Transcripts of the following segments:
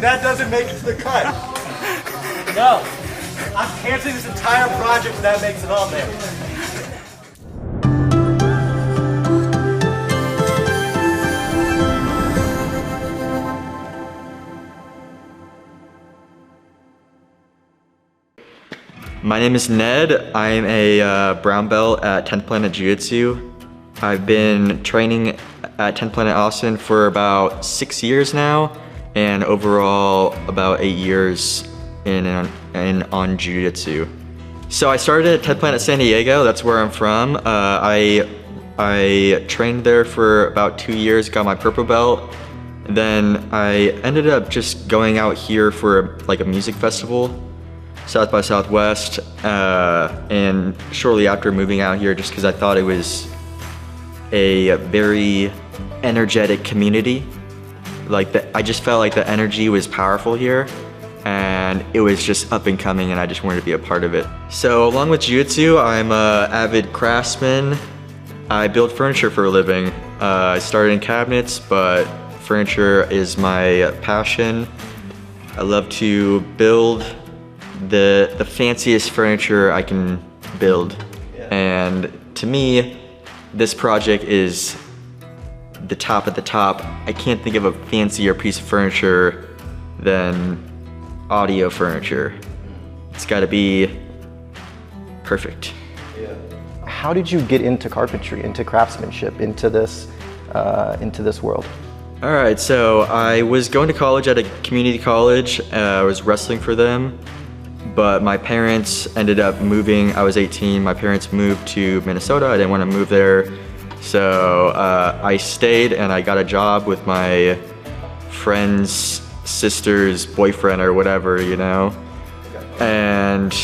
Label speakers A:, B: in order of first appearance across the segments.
A: that doesn't make it to the cut. No. I'm canceling this entire project when that makes it on there.
B: My name is Ned. I'm a brown belt at 10th Planet Jiu Jitsu. I've been training at 10th Planet Austin for about 6 years now, and overall about 8 years on Jiu Jitsu. So I started at 10th Planet San Diego. That's where I'm from. I trained there for about 2 years, got my purple belt. Then I ended up just going out here for like a music festival, South by Southwest, and shortly after moving out here, just because I thought it was a very energetic community. I just felt like the energy was powerful here, and it was just up and coming, and I just wanted to be a part of it. So along with Jiu-Jitsu, I'm an avid craftsman. I build furniture for a living. I started in cabinets, but furniture is my passion. I love to build the fanciest furniture I can build. And to me, this project is the top of the top. I can't think of a fancier piece of furniture than audio furniture. It's gotta be perfect.
C: How did you get into carpentry, into craftsmanship, into this world?
B: All right, so I was going to college at a community college. I was wrestling for them. But my parents ended up moving. I was 18, my parents moved to Minnesota. I didn't want to move there. So I stayed and I got a job with my friend's sister's boyfriend or whatever, you know? And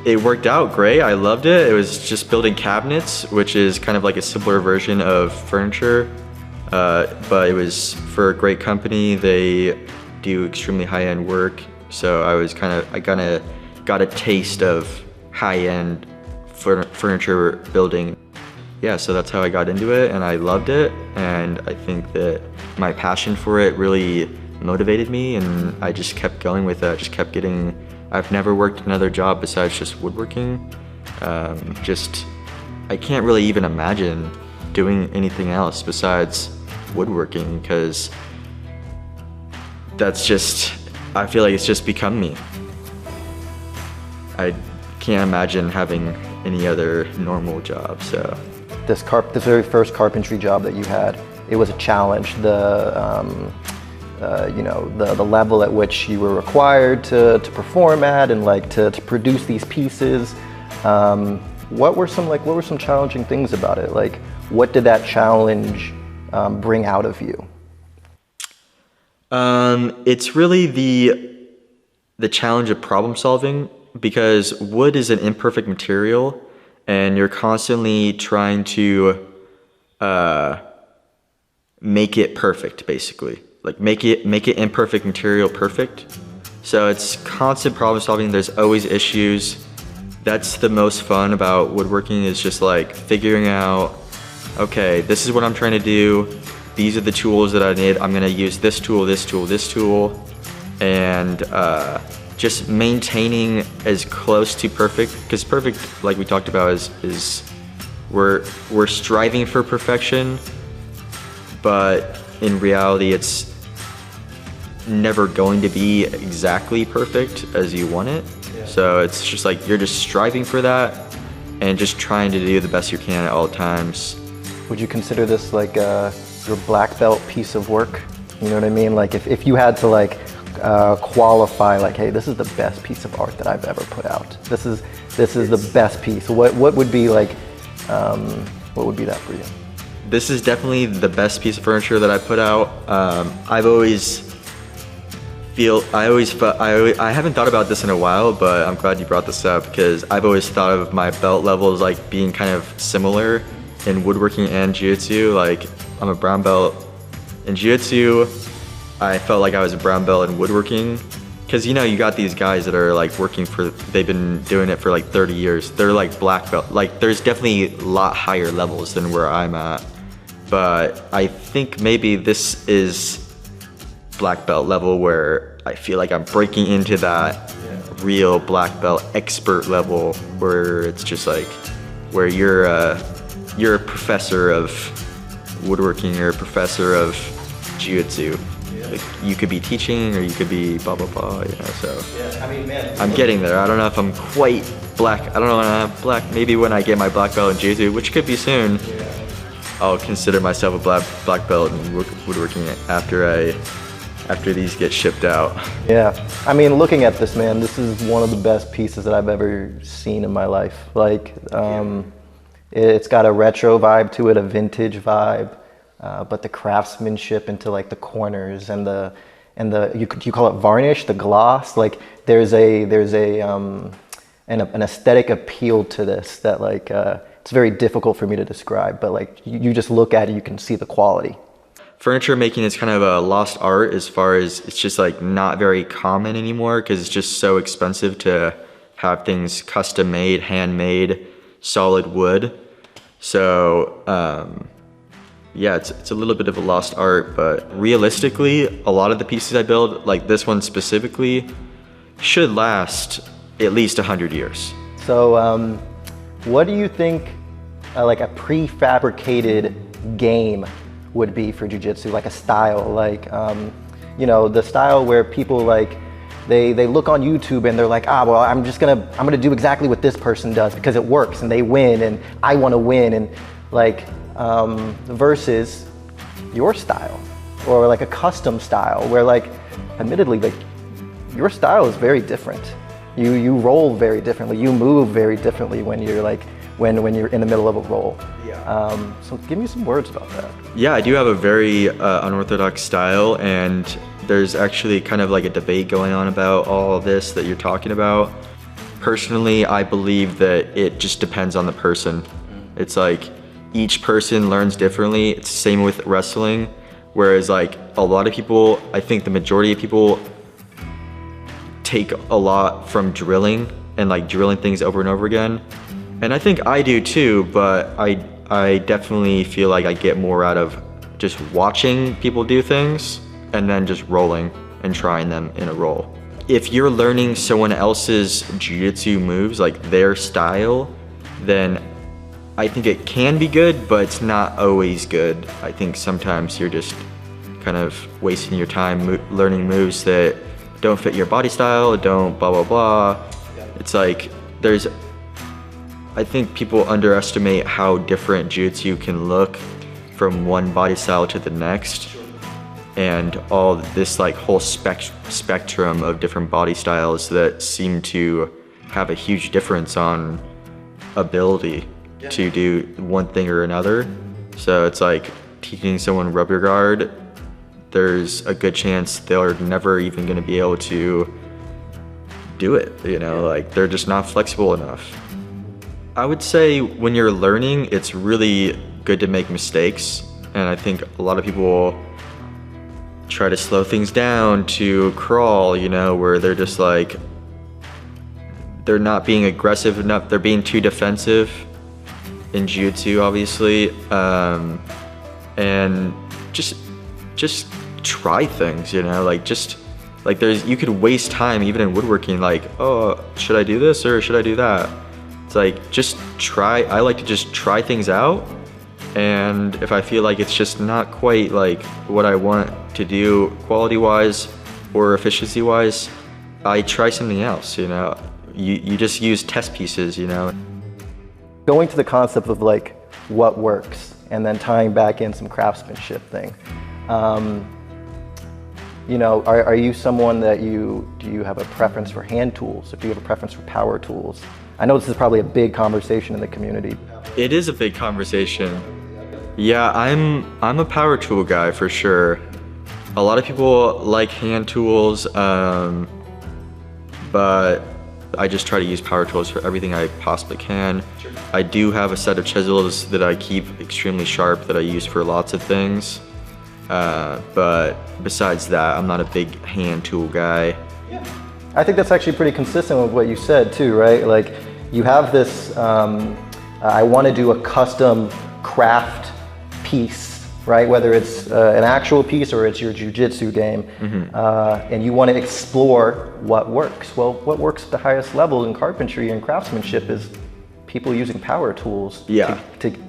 B: it worked out great, I loved it. It was just building cabinets, which is kind of like a simpler version of furniture. But it was for a great company. They do extremely high-end work. So I got a taste of high-end furniture building. Yeah, so that's how I got into it, and I loved it, and I think that my passion for it really motivated me, and I just kept going with it. I've never worked another job besides just woodworking. I can't really even imagine doing anything else besides woodworking, because I feel like it's just become me. I can't imagine having any other normal job, so.
C: This very first carpentry job that you had, it was a challenge. The level at which you were required to perform at and to produce these pieces. What were some challenging things about it? Like, what did that challenge bring out of you?
B: It's really the challenge of problem solving, because wood is an imperfect material and you're constantly trying to make it perfect, basically. Like make it imperfect material perfect. So it's constant problem solving. There's always issues. That's the most fun about woodworking, is just like figuring out, okay, this is what I'm trying to do. These are the tools that I need. I'm gonna use this tool, this tool, this tool, and just maintaining as close to perfect, because perfect, like we talked about, is we're striving for perfection, but in reality it's never going to be exactly perfect as you want it. So it's just like you're just striving for that and just trying to do the best you can at all times.
C: Would you consider this like your black belt piece of work? You know what I mean? Like if you had to qualify, like, hey, this is the best piece of art that I've ever put out. This is the best piece. What would be what would be that for you?
B: This is definitely the best piece of furniture that I put out. I haven't thought about this in a while, but I'm glad you brought this up, because I've always thought of my belt levels like being kind of similar in woodworking and jiu-jitsu. Like, I'm a brown belt in jiu-jitsu. I felt like I was a brown belt in woodworking, because you got these guys that are like they've been doing it for like 30 years. They're like black belt. Like, there's definitely a lot higher levels than where I'm at. But I think maybe this is black belt level, where I feel like I'm breaking into that real black belt expert level where it's just like, where you're a professor of woodworking or a professor of Jiu Jitsu. Like, you could be teaching or you could be blah blah blah, you know. So
A: I mean, man,
B: I'm getting there. I don't know if I'm quite black. I don't know when I'm black. Maybe when I get my black belt in Jiu Jitsu, which could be soon, I'll consider myself a black belt in woodworking after these get shipped out.
C: Yeah, I mean, looking at this, man, this is one of the best pieces that I've ever seen in my life. Like, it's got a retro vibe to it, a vintage vibe, but the craftsmanship into like the corners and the you call it varnish, the gloss. Like, there's an aesthetic appeal to this that like it's very difficult for me to describe. But like, you just look at it, you can see the quality.
B: Furniture making is kind of a lost art as far as it's just like not very common anymore because it's just so expensive to have things custom made, handmade, solid wood. So yeah, it's a little bit of a lost art, but realistically, a lot of the pieces I build, like this one specifically, should last at least 100 years. So what do you think like a prefabricated game would be for jiu-jitsu, like a style, like you know, the style where people like they look on YouTube and they're like, well, I'm gonna do exactly what this person does because it works and they win and I want to win, and like versus your style or like a custom style where like admittedly like your style is very different. You roll very differently, you move very differently when you're like when you're in the middle of a roll. So give me some words about that. Yeah, I do have a very unorthodox style, and there's actually kind of like a debate going on about all of this that you're talking about. Personally, I believe that it just depends on the person. It's like each person learns differently. It's the same with wrestling, whereas like a lot of people, I think the majority of people take a lot from drilling and like drilling things over and over again. And I think I do too, but I definitely feel like I get more out of just watching people do things and then just rolling and trying them in a roll. If you're learning someone else's jiu-jitsu moves, like their style, then I think it can be good, but it's not always good. I think sometimes you're just kind of wasting your time learning moves that don't fit your body style, don't blah, blah, blah. It's like I think people underestimate how different jiu-jitsu can look from one body style to the next, and all this like whole spectrum of different body styles that seem to have a huge difference on ability to do one thing or another. So it's like teaching someone rubber guard, there's a good chance they're never even going to be able to do it, you know, like they're just not flexible enough. I would say when you're learning, it's really good to make mistakes, and I think a lot of people try to slow things down to crawl, you know, where they're just like, they're not being aggressive enough, they're being too defensive in jiu-jitsu, obviously, and just try things, you know, like just like you could waste time even in woodworking, like, oh, should I do this or should I do that? It's like, just try. I like to just try things out, and if I feel like it's just not quite like what I want to do quality-wise or efficiency-wise, I try something else, you know. You just use test pieces, you know. Going to the concept of like what works and then tying back in some craftsmanship thing. You know, are you someone that do you have a preference for hand tools, or do you have a preference for power tools? I know this is probably a big conversation in the community. It is a big conversation. Yeah, I'm a power tool guy for sure. A lot of people like hand tools, but I just try to use power tools for everything I possibly can. I do have a set of chisels that I keep extremely sharp that I use for lots of things. But besides that, I'm not a big hand tool guy. I think that's actually pretty consistent with what you said too, right? Like, you have this, I want to do a custom craft piece
C: right? Whether it's an actual piece or it's your jiu-jitsu game, and you want to explore what works. Well, what works at the highest level in carpentry and craftsmanship is people using power tools to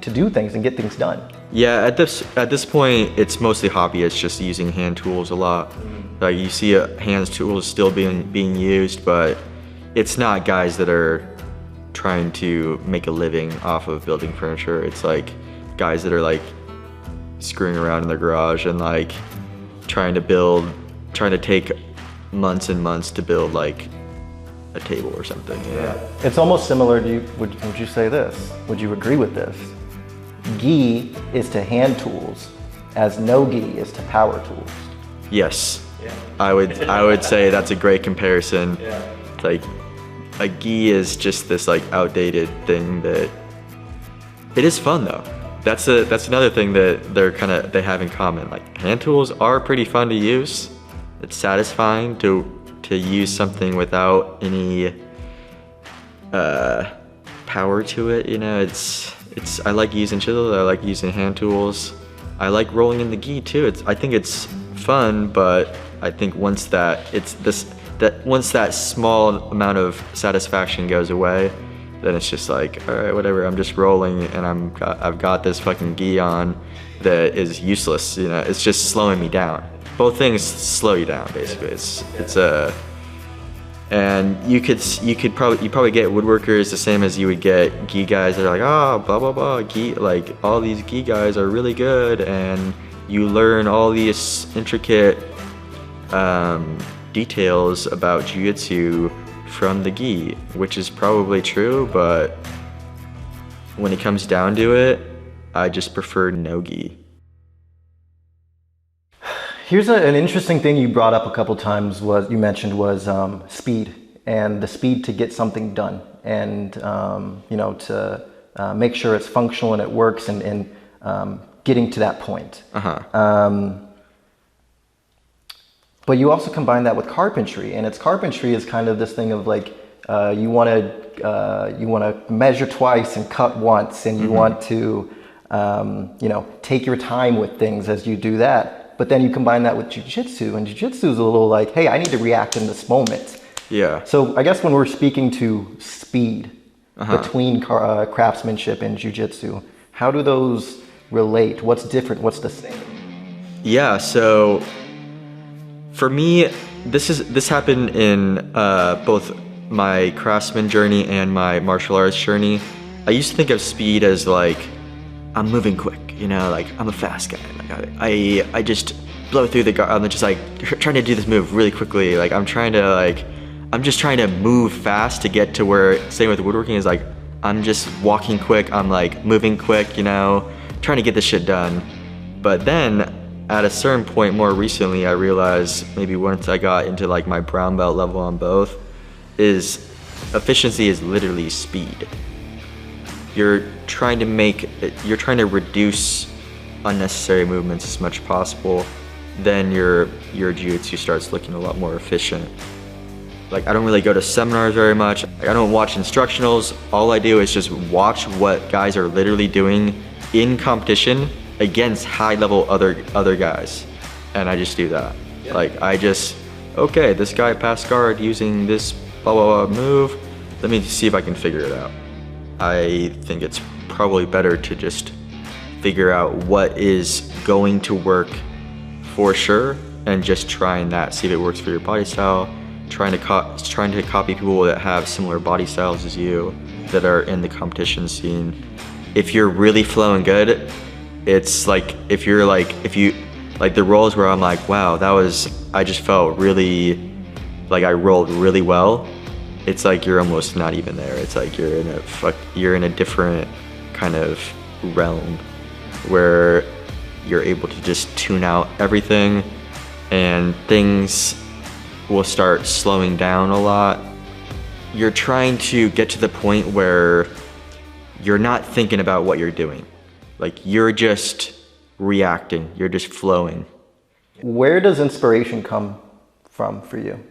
C: do things and get things done.
B: Yeah, at this point, it's mostly hobbyists just using hand tools a lot. Like you see hand tools still being used, but it's not guys that are trying to make a living off of building furniture. It's like guys that are like screwing around in their garage and like trying to take months and months to build like a table or something. Yeah.
C: It's almost similar to would you say this? Would you agree with this? Gi is to hand tools as no gi is to power tools.
B: Yes. Yeah. I would say that's a great comparison. Yeah. Like a gi is just this like outdated thing that it is fun though. That's another thing that they have in common. Like hand tools are pretty fun to use. It's satisfying to use something without any power to it. You know, I like using chisels. I like using hand tools. I like rolling in the gi too. I think it's fun, but I think once that small amount of satisfaction goes away, then it's just like, all right, whatever. I'm just rolling, and I've got this fucking gi on that is useless. You know, it's just slowing me down. Both things slow you down, basically. And you probably get woodworkers the same as you would get gi guys that are like, blah blah blah, gi, like all these gi guys are really good, and you learn all these intricate details about jiu-jitsu from the gi, which is probably true, but when it comes down to it, I just prefer no gi.
C: Here's an interesting thing you brought up a couple times was speed, and the speed to get something done, and to make sure it's functional and it works, and getting to that point. But you also combine that with carpentry, and carpentry is kind of this thing of like you want to measure twice and cut once, and you want to take your time with things as you do that. But then you combine that with jiu-jitsu, and jiu-jitsu is a little like, hey, I need to react in this moment. Yeah. So I guess when we're speaking to speed between craftsmanship and jiu-jitsu, how do those relate? What's different? What's the same?
B: Yeah. So for me, this happened in both my craftsman journey and my martial arts journey. I used to think of speed as like, I'm moving quick, like I'm a fast guy. Like I just blow through the I'm just like trying to do this move really quickly. Like I'm just trying to move fast to get to where, same with woodworking, is like, I'm just walking quick. I'm like moving quick, trying to get this shit done. But then at a certain point more recently, I realized, maybe once I got into like my brown belt level on both, is efficiency is literally speed. You're trying to reduce unnecessary movements as much as possible. Then your jiu-jitsu starts looking a lot more efficient. Like I don't really go to seminars very much. Like, I don't watch instructionals. All I do is just watch what guys are literally doing in competition against high-level other guys, and I just do that. Yeah. Like okay, this guy passed guard using this blah blah blah move. Let me see if I can figure it out. I think it's probably better to just figure out what is going to work for sure, and just trying that, see if it works for your body style. Trying to copy people that have similar body styles as you, that are in the competition scene. If you're really flowing good, it's like if you like the rolls where I'm like, wow, I just felt really like I rolled really well. It's like you're almost not even there. It's like you're in a different kind of realm where you're able to just tune out everything, and things will start slowing down a lot. You're trying to get to the point where you're not thinking about what you're doing. Like you're just reacting, you're just flowing.
C: Where does inspiration come from for you?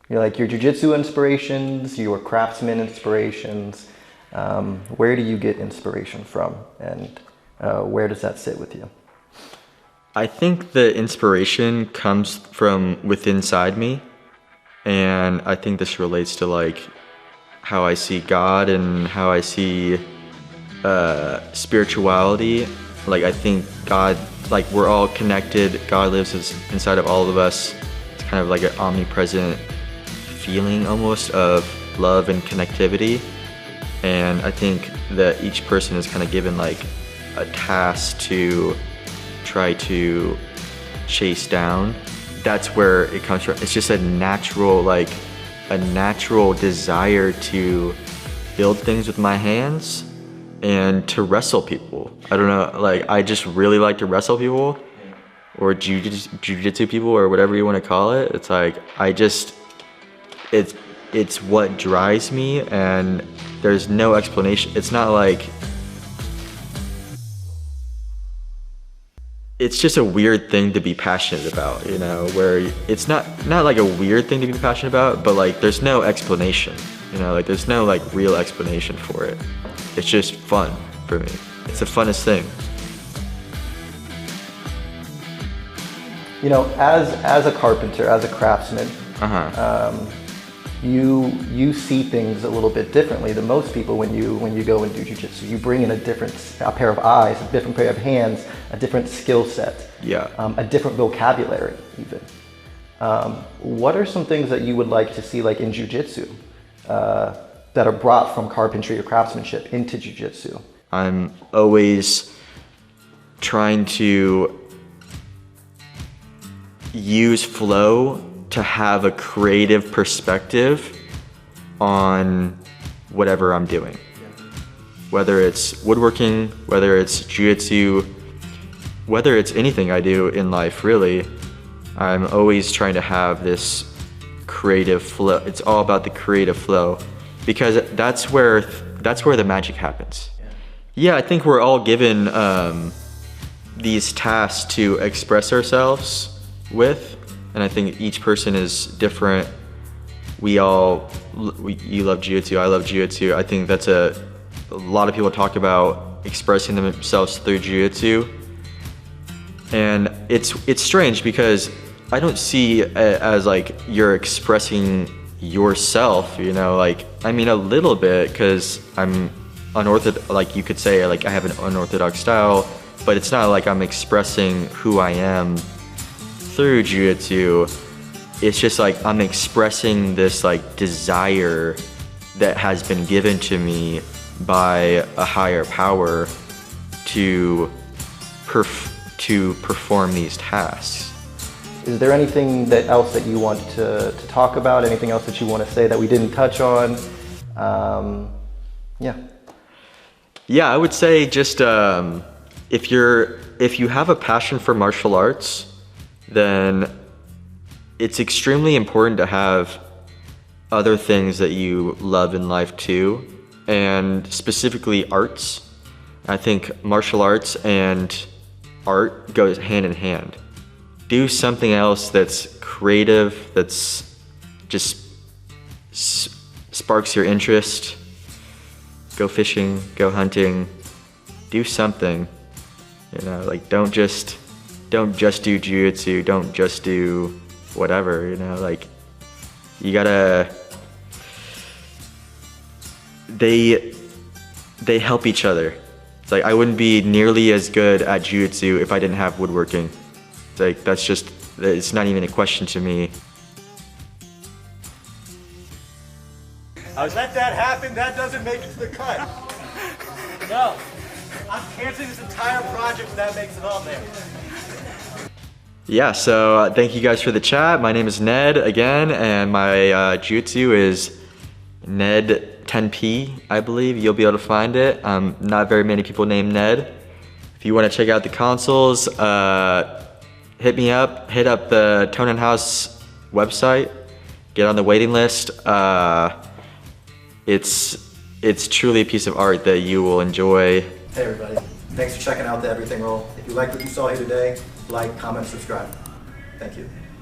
C: Like your jiu-jitsu inspirations, your craftsman inspirations, where do you get inspiration from, and where does that sit with you?
B: I think the inspiration comes from within inside me, and I think this relates to like how I see God and how I see spirituality. Like I think God, like we're all connected. God lives inside of all of us. It's kind of like an omnipresent feeling almost of love and connectivity. And I think that each person is kind of given like a task to try to chase down. That's where it comes from. It's just a natural desire to build things with my hands and to wrestle people. I don't know, like I just really like to wrestle people or jiu-jitsu people or whatever you want to call it. It's like it's what drives me, and there's no explanation. It's not like, it's just a weird thing to be passionate about, you know, where it's not like a weird thing to be passionate about, but like there's no explanation, you know, like there's no like real explanation for it. It's just fun for me. It's the funnest thing.
C: You know, as a carpenter, as a craftsman, you see things a little bit differently than most people when you go and do jiu-jitsu. You bring in a pair of eyes, a different pair of hands, a different skill set, a different vocabulary even. What are some things that you would like to see like in jiu-jitsu that are brought from carpentry or craftsmanship into jiu-jitsu?
B: I'm always trying to use flow to have a creative perspective on whatever I'm doing. Whether it's woodworking, whether it's jiu-jitsu, whether it's anything I do in life really, I'm always trying to have this creative flow. It's all about the creative flow, because that's where the magic happens. Yeah, I think we're all given these tasks to express ourselves with, and I think each person is different. You love jiu-jitsu, I love jiu-jitsu. I think that's a lot of people talk about expressing themselves through jiu-jitsu, and it's strange because I don't see it as like you're expressing yourself, you know, like I mean a little bit, because I'm unorthodox, like you could say like I have an unorthodox style, but it's not like I'm expressing who I am through jiu-jitsu. It's just like I'm expressing this like desire that has been given to me by a higher power to perform these tasks.
C: Is there anything else that you want to talk about? Anything else that you want to say that we didn't touch on?
B: Yeah, I would say just if you have a passion for martial arts, then it's extremely important to have other things that you love in life too, and specifically arts. I think martial arts and art goes hand in hand. Do something else that's creative, that's just sparks your interest. Go fishing, go hunting, do something, you know, like don't just do jiu-jitsu, don't just do whatever, you know, like you gotta, they help each other. It's like I wouldn't be nearly as good at jiu-jitsu if I didn't have woodworking. It's like it's not even a question to me.
A: I was let that happen, that doesn't make it to the cut. No, I'm canceling this entire project when that makes it on there.
B: Yeah, so thank you guys for the chat. My name is Ned again, and my jiu-jitsu is Ned 10P, I believe. You'll be able to find it. Not very many people named Ned. If you want to check out the consoles, hit me up. Hit up the Tonenhaus website. Get on the waiting list. It's truly a piece of art that you will enjoy.
C: Hey everybody, thanks for checking out the Everything Roll. If you liked what you saw here today, like, comment, subscribe. Thank you.